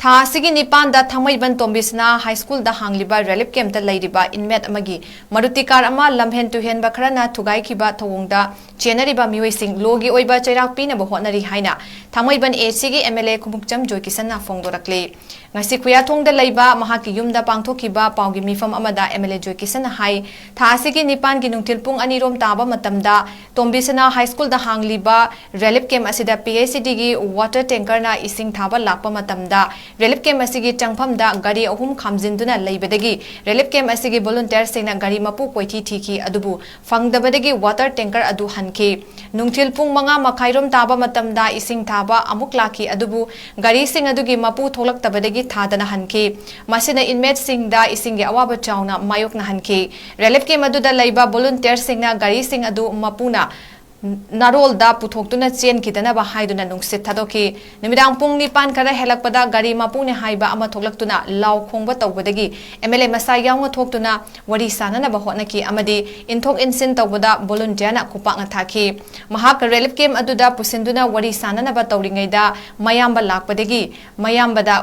ꯊꯥ ꯑꯁꯤꯒꯤ ꯅꯤꯄꯥꯟꯗ ꯊꯥꯡꯃꯩꯕꯟ ꯇꯣꯝꯕꯤꯁꯅꯥ ꯍꯥꯏ ꯁ꯭ꯀꯨꯜꯗ ꯍꯥꯡꯂꯤꯕ ꯔꯤꯂꯤꯐ ꯀꯦꯝꯞꯇ ꯂꯩꯔꯤꯕ ꯏꯟꯃꯦꯠ ꯑꯃꯒꯤ ꯃꯔꯨꯇꯤ ꯀꯥꯔ ꯑꯃ ꯂꯝꯍꯦꯟ ꯇꯨꯍꯦꯟꯕ ꯈꯔꯅ ꯊꯨꯒꯥꯏꯈꯤꯕ ꯊꯧꯑꯣꯡꯗ ꯆꯦꯟꯅꯔꯤꯕ ꯃꯤꯑꯣꯏꯁꯤꯡ ꯂꯣꯒꯤ ꯑꯣꯏꯕ ꯆꯩꯔꯥꯛ ꯄꯤꯅꯕ ꯍꯣꯠꯅꯔꯤ ꯍꯥꯏꯅ ꯊꯥꯡꯃꯩꯕꯟ ꯑꯦꯁꯤꯒꯤ ꯃꯦ ꯈꯨꯃꯨꯛꯆꯝ ꯖꯣꯏꯀꯤꯁꯟꯅ ꯐꯣꯡꯗꯣꯔꯛꯂꯤ ꯉꯁꯤ ꯈꯨꯌꯥꯊꯣꯡꯗ ꯂꯩꯕ ꯃꯍꯥꯛꯀꯤ ꯌꯨꯝꯗ ꯄꯥꯡꯊꯣꯛꯈꯤꯕ ꯄꯥꯎꯒꯤ ꯃꯤꯐꯝ ꯑꯃꯗ ꯃꯦ ꯖꯣꯏꯀꯤꯁꯟꯅ ꯍꯥꯏ ꯊꯥ ꯑꯁꯤꯒꯤ ꯅꯤꯄꯥꯟꯒꯤ ꯅꯨꯡꯊꯤꯜ ꯄꯨꯡ 2 ꯇꯥꯕ ꯃꯇꯝꯗ ꯇꯣꯝꯕꯤꯁꯅꯥ ꯍꯥꯏ ꯁ꯭ꯀꯨꯜꯗ ꯍꯥꯡꯂꯤꯕ ꯔꯤꯂꯤꯐ ꯀꯦꯝꯞ ꯑꯁꯤꯗ ꯄꯤꯑꯩꯆꯁꯤꯗꯤꯒꯤ ꯋꯥꯇꯔ ꯇꯦꯡꯀꯔꯅ ꯏꯁꯤꯡ ꯊꯥꯕ ꯂꯥꯛꯄ ꯃꯇꯝꯗ ꯔꯤꯂꯤꯐ ꯀꯦꯝꯞ ꯑꯁꯤꯒꯤ ꯆꯪꯐꯝꯗ ꯒꯥꯔꯤ 3 ꯈꯥꯝꯖꯤꯟꯗꯨꯅ ꯂꯩꯕꯗꯒꯤ ꯔꯤꯂꯤꯐ ꯀꯦꯝꯞ ꯑꯁꯤꯒꯤ ꯚꯣꯂꯨꯟꯇꯤꯌꯔꯁꯤꯡꯅ ꯒꯥꯔꯤ ꯃꯄꯨ ꯀꯣꯏꯊꯤ ꯊꯤꯈꯤ ꯑꯗꯨꯕꯨ ꯐꯪꯗꯕꯗꯒꯤ ꯋꯥꯇꯔ ꯇꯦꯡꯀꯔ ꯑꯗꯨ ꯍꯟꯈꯤ ꯅꯨꯡꯊꯤꯜ ꯄꯨꯡ 5:30 ꯇꯥꯕ ꯃꯇꯝꯗ ꯏꯁꯤꯡ ꯊꯥꯕ ꯑꯃꯨꯛ ꯂꯥꯛꯈꯤ ꯑꯗꯨꯕꯨ ꯒꯥꯔꯤꯁꯤꯡ ꯑꯗꯨꯒꯤ ꯃꯄꯨ ꯊꯣꯛꯂꯛꯇꯕꯗꯒꯤ ꯊꯥꯗꯅ ꯍꯟꯈꯤ ꯃꯁꯤꯅ ꯏꯟꯃꯦꯠꯁꯤꯡꯗ ꯏꯁꯤꯡꯒꯤ ꯑꯋꯥꯕ ꯆꯥꯎꯅ ꯃꯥꯌꯣꯛꯅꯍꯟꯈꯤ ꯔꯤꯂꯤꯐ ꯀꯦꯝꯞ ꯑꯗꯨꯗ ꯂꯩꯕ ꯚꯣꯂꯨꯟꯇꯤꯌꯔꯁꯤꯡꯅ ꯒꯥꯔꯤꯁꯤꯡ ꯑꯗꯨ ꯃꯄꯨꯅ ꯅꯥꯔꯣꯜꯗ ꯄꯨꯊꯣꯛꯇꯨꯅ ꯆꯦꯟꯈꯤꯗꯅꯕ ꯍꯥꯏꯗꯨꯅ ꯅꯨꯡꯁꯤꯠ ꯊꯥꯗꯣꯛꯈꯤ ꯅꯨꯃꯤꯗꯥꯡ ꯄꯨꯡ 9 ꯈꯔ ꯍꯦꯜꯂꯛꯄꯗ ꯒꯥꯔꯤ ꯃꯄꯨꯅꯦ ꯍꯥꯏꯕ ꯑꯃ ꯊꯣꯛꯂꯛꯇꯨꯅ ꯂꯥꯎ ꯈꯣꯡꯕ ꯇꯧꯕꯗꯒꯤ MLA ꯃꯁꯥ ꯌꯥꯎꯅ ꯊꯣꯛꯇꯨꯅ ꯋꯥꯔꯤ ꯁꯥꯅꯅꯕ ꯍꯣꯠꯅꯈꯤ ꯑꯃꯗꯤ ꯏꯟꯊꯣꯛ ꯏꯟꯁꯤꯟ ꯇꯧꯕꯗ ꯚꯣꯂꯨꯟꯇꯤꯌꯔꯅ ꯈꯨꯄꯥꯛꯅ ꯊꯥꯈꯤ ꯃꯍꯥꯛ ꯔꯤꯂꯤꯐ ꯀꯦꯝꯞ ꯑꯗꯨꯗ ꯄꯨꯁꯤꯟꯗꯨꯅ ꯋꯥꯔꯤ ꯁꯥꯅꯅꯕ ꯇꯧꯔꯤꯉꯩꯗ ꯃꯌꯥꯝꯕ ꯂꯥꯛꯄꯗꯒꯤ ꯃꯌꯥꯝꯕꯗ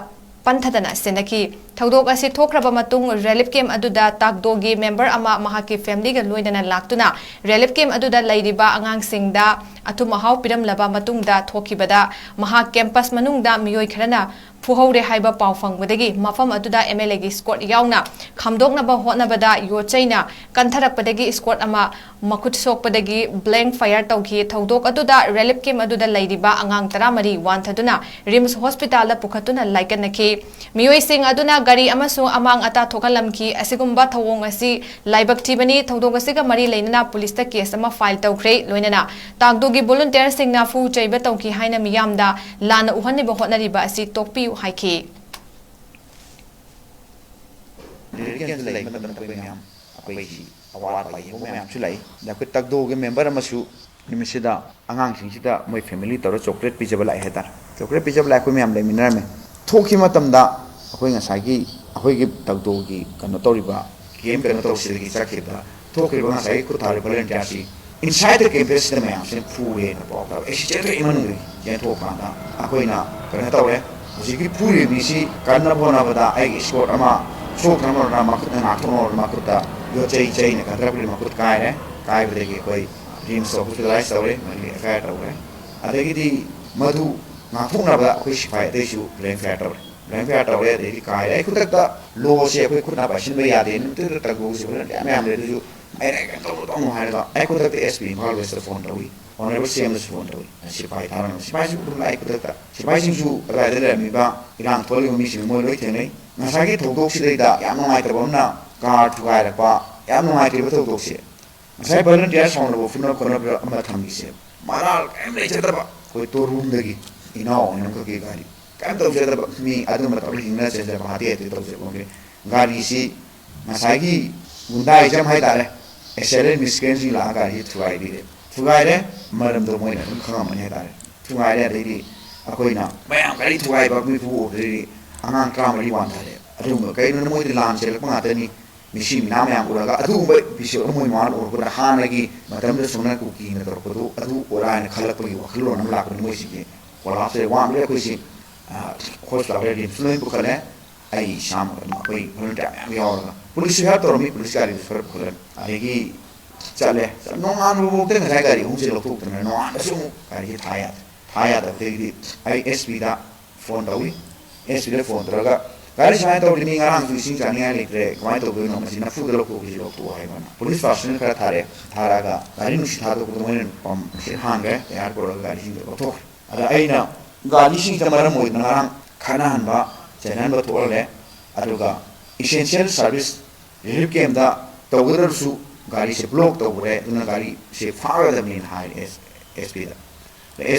ꯄꯟꯊꯗꯅ ꯁꯦꯟꯅꯈꯤ ꯊꯧꯗꯣꯛ ꯑꯁꯤ ꯊꯣꯛꯈ꯭ꯔꯕ ꯃꯇꯨꯡ ꯔꯤꯂꯤꯐ ꯀꯦꯝꯞ ꯑꯗꯨꯗ ꯇꯥꯛꯗꯣꯒꯤ ꯃꯦꯝꯕꯔ ꯑꯃ ꯃꯍꯥꯛꯀꯤ ꯐꯦꯃꯤꯂꯤꯒ ꯂꯣꯏꯅꯅ ꯂꯥꯛꯇꯨꯅ ꯔꯤꯂꯤꯐ ꯀꯦꯝꯞ ꯑꯗꯨꯗ ꯂꯩꯔꯤꯕ ꯑꯉꯥꯡꯁꯤꯡꯗ ꯑꯊꯨꯝ ꯑꯍꯥꯎ ꯄꯤꯔꯝꯂꯕ ꯃꯇꯨꯡꯗ ꯊꯣꯛꯈꯤꯕꯗ ꯃꯍꯥꯛ ꯀꯦꯝꯄꯁ ꯃꯅꯨꯡꯗ ꯃꯤꯑꯣꯏ ꯈꯔꯅ ꯐꯨꯍꯧꯔꯦ ꯍꯥꯏꯕ ꯄꯥꯎ ꯐꯪꯕꯗꯒꯤ ꯃꯐꯝ ꯑꯗꯨꯗ MLAꯒꯤ ꯁ꯭ꯀꯣꯠ ꯌꯥꯎꯅ ꯈꯝꯗꯣꯛꯅꯕ ꯍꯣꯠꯅꯕꯗ ꯌꯣꯠꯆꯩꯅ ꯀꯟꯊꯔꯛꯄꯗꯒꯤ ꯁ꯭ꯀꯣꯠ ꯑꯃ ꯃꯈꯨꯠ ꯁꯣꯛꯄꯗꯒꯤ ꯕ꯭ꯂꯦꯡ ꯐꯥꯌꯔ ꯇꯧꯈꯤ ꯊꯧꯗꯣꯛ ꯑꯗꯨꯗ ꯔꯤꯂꯤꯐ ꯀꯦꯝꯞ ꯑꯗꯨꯗ ꯂꯩꯔꯤꯕ ꯑꯉꯥꯡ 14 ꯋꯥꯟꯊꯗꯨꯅ ꯔꯤꯝꯁ ꯍꯣꯁꯄꯤꯇꯥꯜꯗ ꯄꯨꯈꯠꯇꯨꯅ ꯂꯥꯏꯀꯠꯅꯈꯤ ꯃꯤꯑꯣꯏꯁꯤꯡ ꯑꯗꯨꯅ ꯒꯥꯔꯤ ꯑꯃꯁꯨꯡ ꯑꯃꯥꯡ ꯑꯇꯥ ꯊꯣꯛꯍꯜꯂꯝꯈꯤ ꯑꯁꯤꯒꯨꯝꯕ ꯊꯧꯑꯣꯡ ꯑꯁꯤ ꯂꯥꯏꯕꯛ ꯊꯤꯕꯅꯤ ꯊꯧꯗꯣꯛ ꯑꯁꯤꯒ ꯃꯔꯤ ꯂꯩꯅꯅ ꯄꯨꯂꯤꯁꯇ ꯀꯦꯁ ꯑꯃ ꯐꯥꯏꯜ ꯇꯧꯈ꯭ꯔꯦ ꯂꯣꯏꯅꯅ ꯇꯥꯛꯗꯣꯒꯤ ꯚꯣꯂꯨꯟꯇꯤꯌꯔꯁꯤꯡꯅ ꯐꯨ ꯆꯩꯕ ꯇꯧꯈꯤ ꯍꯥꯏꯅ ꯃꯤꯌꯥꯝꯗ ꯂꯥꯟꯅ ꯎꯍꯟꯅꯕ ꯍꯣꯠꯅꯔꯤꯕ ꯑꯁꯤ ꯇꯣꯛꯄꯤꯌꯨ ꯍꯥꯏꯈꯤ ꯇꯥꯛꯗꯣꯒꯤ ꯃꯦꯝꯕꯔ ꯑꯃꯁꯨ ꯅꯨꯃꯤꯠꯁꯤꯗ ꯑꯉꯥꯡꯁꯤꯡꯁꯤꯗ ꯃꯣꯏ ꯐꯦꯃꯤꯂꯤ ꯇꯧꯔ ꯆꯣꯀ꯭ꯂꯦꯠ ꯄꯤꯖꯕ ꯂꯥꯛꯑꯦ ꯍꯥꯏꯇꯥꯔꯦ ꯆꯣꯀ꯭ꯂꯦꯠ ꯄꯤꯖꯕ ꯂꯥꯛꯑꯦ ꯑꯩꯈꯣꯏ ꯃꯌꯥꯝ ꯂꯩꯃꯤꯟꯅꯔꯝꯃꯦ ꯊꯣꯛꯈꯤꯕ ꯃꯇꯝꯗ ꯑꯩꯈꯣꯏ ꯉꯁꯥꯏꯒꯤ ꯑꯩꯈꯣꯏꯒꯤ ꯇꯥꯛꯗꯣꯒꯤ ꯀꯩꯅꯣ ꯇꯧꯔꯤꯕ ꯀꯦꯝꯞ ꯀꯩꯅꯣ ꯇꯧꯁꯤꯗꯒꯤ ꯆꯠꯈꯤꯕ ꯊꯣꯛꯈꯤꯕ ꯉꯁꯥꯏꯒꯤ ꯈꯨꯠ ꯊꯥꯔꯤꯕ ꯚꯣꯂꯨꯟꯇꯤꯌꯔꯁꯤ ꯏꯟꯁꯥꯏꯗ ꯗ ꯀꯦꯝꯄꯁꯁꯤꯗ ꯃꯌꯥꯝꯁꯤꯅ ꯐꯨꯔꯦꯅ ꯄꯥꯎ ꯇꯥꯕ ꯑꯩꯁꯤ ꯆꯦꯟꯊꯣꯛꯏ ꯃꯅꯨꯡꯗꯒꯤ ꯆꯦꯟꯊꯣꯛꯀꯥꯟꯗ ꯑꯩꯈꯣꯏꯅ ꯀꯩꯅꯣ ꯇꯧꯔꯦ ꯍꯧꯖꯤꯛꯀꯤ ꯐꯨꯔꯤꯕ ꯃꯤꯁꯤ ꯀꯟꯅꯕ ꯍꯣꯠꯅꯕꯗ ꯑꯩꯒꯤ ꯁ꯭ꯀꯣꯠ ꯑꯃ ꯁꯣꯛꯇꯅꯕ ꯃꯈꯨꯠꯅ ꯉꯥꯛꯊꯣꯛꯅꯕ ꯃꯈꯨꯠꯇ ꯌꯣꯠꯆꯩ ꯆꯩꯅ ꯀꯟꯊꯔꯛꯄꯗꯒꯤ ꯃꯈꯨꯠ ꯀꯥꯏꯔꯦ ꯀꯥꯏꯕꯗꯒꯤ ꯑꯩꯈꯣꯏ ꯔꯤꯝꯁꯇ ꯍꯣꯁꯄꯤꯇꯥꯂꯥꯏꯁ ꯇꯧꯔꯦ ꯃꯗꯨꯒꯤ FIR ꯇꯧꯔꯦ ꯑꯗꯒꯤꯗꯤ ꯃꯗꯨ ꯉꯥꯛꯊꯣꯛꯅꯕ ꯑꯩꯈꯣꯏ ꯁꯤꯐꯥꯏ ꯑꯇꯩꯁꯨ ꯕ꯭ꯂꯦꯡ ꯐꯥꯌꯔ ꯇꯧꯔꯦ ꯕ꯭ꯂꯦꯡ ꯐꯥꯌꯔ ꯇꯧꯔꯦ ꯑꯗꯒꯤꯗꯤ ꯀꯥꯏꯔꯦ ꯑꯩ ꯈꯨꯗꯛꯇ ꯂꯣꯁꯦ ꯑꯩꯈꯣꯏ ꯈꯨꯠꯅ ꯄꯥꯏꯁꯤꯟꯕ ꯌꯥꯗꯦ ꯅꯨꯃꯤꯠꯇꯨꯗ ꯇꯥꯛꯗꯣꯒꯤꯁꯦ ꯃꯌꯥꯝ ꯂꯩ ꯑꯗꯨꯁꯨ ꯑꯩꯅ ꯀꯩꯅꯣ ꯇꯧꯅꯨ ꯍꯥꯏꯔꯒ ꯑꯩ ꯈꯨꯗꯛꯇ SP ꯏꯝꯐꯥꯜ ꯋꯦꯁꯇ ꯐꯣꯟ ꯇꯧꯏ ꯑꯣꯅꯔꯦꯕꯜ CMꯗꯁꯨ ꯐꯣꯟ ꯇꯧꯏ ꯁꯤꯐꯥꯏ ꯊꯥꯔꯝꯃꯤ ꯁꯤꯐꯥꯏꯁꯨ ꯑꯗꯨꯝ ꯂꯥꯛꯏ ꯈꯨꯗꯛꯇ ꯁꯤꯐꯥꯏꯁꯤꯡꯁꯨ ꯑꯗꯨꯋꯥꯏꯗ ꯂꯩꯔꯝꯃꯤꯕ ꯏꯔꯥꯡ ꯊꯣꯛꯂꯤꯕ ꯃꯤꯁꯤꯡ ꯃꯣꯏ ꯂꯣꯏ ꯊꯦꯡꯅꯩ ꯉꯁꯥꯏꯒꯤ ꯊꯧꯗꯣꯛꯁꯤꯗꯩꯗ ꯌꯥꯝ ꯅꯨꯡꯉꯥꯏꯇꯕ ꯑꯃꯅ ꯀꯥꯔ ꯊꯨꯒꯥꯏꯔꯛꯄ ꯌꯥꯝ ꯅꯨꯡꯉꯥꯏꯇ꯭ꯔꯤꯕ ꯊꯧꯗꯣꯛꯁꯦ ꯉꯁꯥꯏ ꯚꯣꯂꯨꯟꯇꯤꯌꯔ ꯁꯥꯎꯅꯕ ꯐꯨꯅꯕ ꯈꯣꯠꯅꯕ ꯑꯃ ꯊꯝꯈꯤꯁꯦ ꯃꯔꯥꯜ ꯀꯔꯤꯝ ꯂꯩꯖꯗꯕ ꯑꯩꯈꯣꯏ ꯇꯣꯔꯨꯝꯗꯒꯤ ꯏꯅꯥꯎ ꯑꯃꯈꯛꯀꯤ ꯒꯥꯔꯤ ꯀꯔꯤꯝ ꯇꯧꯖꯗꯕ ꯃꯤ ꯑꯗꯨꯝꯕ ꯇꯧꯔ ꯍꯤꯡꯅ ꯆꯦꯟꯖꯕ ꯍꯥꯇꯦ ꯍꯥꯇꯦ ꯇꯧꯖꯕ ꯒꯥꯔꯤꯁꯤ ꯉꯁꯥꯏꯒꯤ ꯒꯨꯟꯗꯥꯏꯖꯝ ꯍꯥꯏꯇꯥꯔꯦ ꯑꯦꯛꯁꯦꯂꯦꯟ ꯃꯤꯁꯀ꯭ꯔꯦꯟꯁꯤꯡ ꯂꯥꯛꯑ ꯒꯥꯔꯤ ꯊꯨꯒꯥꯏꯕꯤꯔꯦ ꯊꯨꯒꯥꯏꯔꯦ ꯃꯔꯝꯗꯣ ꯃꯣꯏꯅ ꯑꯗꯨꯝ ꯈꯪꯉꯝꯃꯅꯤ ꯍꯥꯏꯇꯥꯔꯦ ꯊꯨꯒꯥꯏꯔꯦ ꯑꯗꯩꯗꯤ ꯑꯩꯈꯣꯏꯅ ꯃꯌꯥꯝ ꯒꯥꯔꯤ ꯊꯨꯒꯥꯏꯕ ꯃꯤꯐꯨ ꯑꯣꯏꯕꯗꯩꯗꯤ ꯑꯉꯥꯡ 14 ꯋꯥꯟꯊꯔꯦ ꯑꯗꯨꯒꯨꯝꯕ ꯀꯩꯅꯣꯅ ꯃꯣꯏꯗꯤ ꯂꯥꯟ ꯆꯦꯜꯂꯛꯄ ꯉꯥꯛꯇꯅꯤ ꯃꯤꯁꯤ ꯃꯤꯅꯥ ꯃꯌꯥꯝ ꯎꯔꯒ ꯑꯗꯨꯒꯨꯝꯕ ꯕꯤꯁꯦꯞ ꯑꯃ ꯃꯣꯏ ꯃꯃꯥꯅ ꯎꯔꯛꯄꯗ ꯍꯥꯟꯅꯒꯤ ꯃꯇꯝꯗ ꯁꯣꯝꯅ ꯀꯨꯀꯤꯅ ꯇꯧꯔꯛꯄꯗꯨ ꯑꯗꯨ ꯑꯣꯏꯔꯥ ꯍꯥꯏꯅ ꯈꯜꯂꯛꯄꯒꯤ ꯋꯥꯈꯜꯂꯣꯟ ꯑꯃ ꯂꯥꯛꯄꯅꯤ ꯃꯣꯏꯁꯤꯒꯤ ꯀꯣꯂꯥꯞꯁꯦ ꯋꯥꯡꯂꯦ ꯑꯩꯈꯣꯏꯁꯤ ꯍꯣꯁꯄꯤꯇꯥꯜꯗ ꯔꯤꯝꯁ ꯂꯣꯏ ꯄꯨꯈꯠꯂꯦ ꯑꯩ ꯏꯁꯥꯃꯛ ꯑꯩꯈꯣꯏ ꯚꯣꯂꯨꯟꯇꯤꯌꯔ ꯃꯌꯥꯝ ꯌꯥꯎꯔꯒ ꯄꯨꯂꯤꯁꯁꯨ ꯍꯦꯜꯞ ꯇꯧꯔꯝꯃꯤ ꯄꯨꯂꯤꯁ ꯒꯥꯔꯤꯗꯨꯁꯨ ꯈꯔ ꯄꯨꯈꯠꯂꯝꯃꯤ ꯑꯗꯒꯤ ꯆꯠꯂꯦ ꯅꯣꯡꯉꯥꯟꯕꯐꯥꯎꯗꯉꯁꯥꯏ ꯒꯥꯔꯤ ꯑꯍꯨꯝꯁꯦ ꯂꯧꯊꯣꯛꯇꯅ ꯅꯣꯡꯉꯥꯟꯕꯁꯨ ꯑꯃꯨꯛ ꯒꯥꯔꯤꯁꯦ ꯊꯥ ꯌꯥꯗꯕꯗꯒꯤꯗꯤ ꯑꯩ SPꯗ ꯐꯣꯟ ꯇꯧꯏ SPꯗ ꯐꯣꯟ ꯇꯧꯔꯒ ꯒꯥꯔꯤ ꯁꯨꯃꯥꯏꯅ ꯇꯧꯔꯤ ꯃꯤ ꯉꯔꯥꯡꯁꯨ ꯏꯁꯤꯡ ꯆꯥꯅꯤꯡꯉꯥꯏ ꯂꯩꯇ꯭ꯔꯦ ꯀꯃꯥꯏꯅ ꯇꯧꯗꯣꯏꯅꯣ ꯃꯁꯤ ꯅꯐꯨꯗ ꯂꯧꯊꯣꯛꯈꯤꯁꯤ ꯂꯧꯊꯣꯛꯑꯣ ꯍꯥꯏꯕꯅ ꯄꯨꯂꯤꯁ ꯄꯥꯔꯁꯣꯅꯦꯜ ꯈꯔ ꯊꯥꯔꯛꯑꯒ ꯒꯥꯔꯤ ꯅꯨꯡꯁꯤ ꯊꯥꯗꯣꯛꯄꯗ ꯃꯣꯏꯅ ꯄꯝ ꯍꯥꯡꯈ꯭ꯔꯦ ꯇꯌꯥꯔ ꯄꯨꯔꯒ ꯒꯥꯔꯤꯁꯤꯡꯗꯣ ꯂꯧꯊꯣꯛꯈ꯭ꯔꯦ ꯑꯗ ꯑꯩꯅ ꯒꯥꯔꯤꯁꯤꯡꯁꯤꯗ ꯃꯔꯝ ꯑꯣꯏꯗꯨꯅ ꯉꯔꯥꯡ ꯈꯠꯅꯍꯟꯕ ꯆꯩꯅꯍꯟꯕ ꯊꯣꯛꯍꯜꯂꯦ ꯑꯗꯨꯒ ꯏꯁꯦꯟꯁꯤꯌꯦꯜ ꯁꯥꯔꯚꯤꯁ ꯔꯤꯂꯤꯐ ꯀꯦꯝꯞꯇ ꯇꯧꯒꯗꯕꯁꯨ ꯒꯥꯔꯤꯁꯦ ꯕ꯭ꯂꯣꯛ ꯇꯧꯈ꯭ꯔꯦ ꯑꯗꯨꯅ ꯒꯥꯔꯤꯁꯦ ꯐꯥꯒꯗꯕꯅꯤꯅ ꯍꯥꯏꯔꯦ SPꯗ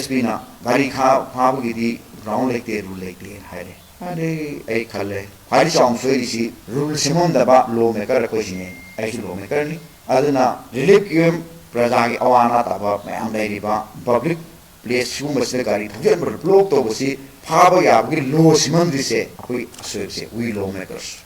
SPꯅ ꯒꯥꯔꯤ ꯐꯥꯕꯒꯤꯗꯤ ꯒ꯭ꯔꯥꯎꯟ ꯂꯩꯇꯦ ꯔꯨꯜ ꯂꯩꯇꯦꯅ ꯍꯥꯏꯔꯦ ꯑꯗꯩ ꯑꯩ ꯈꯜꯂꯦ ꯈ꯭ꯋꯥꯏꯗꯒꯤ ꯆꯥꯎꯅ ꯁꯣꯏꯔꯤꯁꯤ ꯔꯨꯜ ꯁꯦꯝꯃꯝꯗꯕ ꯂꯣ ꯃꯦꯀꯔ ꯑꯩꯈꯣꯏꯁꯤꯅꯦ ꯑꯩꯁꯨ ꯂꯣ ꯃꯦꯀꯔꯅꯤ ꯑꯗꯨꯅ ꯔꯤꯂꯤꯐ ꯀꯦꯝꯞ ꯄ꯭ꯔꯖꯥꯒꯤ ꯑꯋꯥ ꯑꯅꯥ ꯇꯥꯕ ꯃꯌꯥꯝ ꯂꯩꯔꯤꯕ ꯄꯕ꯭ꯂꯤꯛ ꯄ꯭लेꯁ ꯁꯤꯒꯨꯝꯕꯁꯤꯗ ꯒꯥꯔꯤ ꯊꯧꯖꯤꯟꯕ ꯕ꯭ꯂꯣꯛ ꯇꯧꯕꯁꯤ ꯐꯥꯕ ꯌꯥꯕꯒꯤ ꯂꯣ ꯁꯦꯝꯃꯝꯗ꯭ꯔꯤꯁꯦ ꯑꯩꯈꯣꯏ ꯑꯁꯣꯏꯕꯁꯦ ꯋꯤ ꯂꯣ ꯃꯦꯀꯔꯁ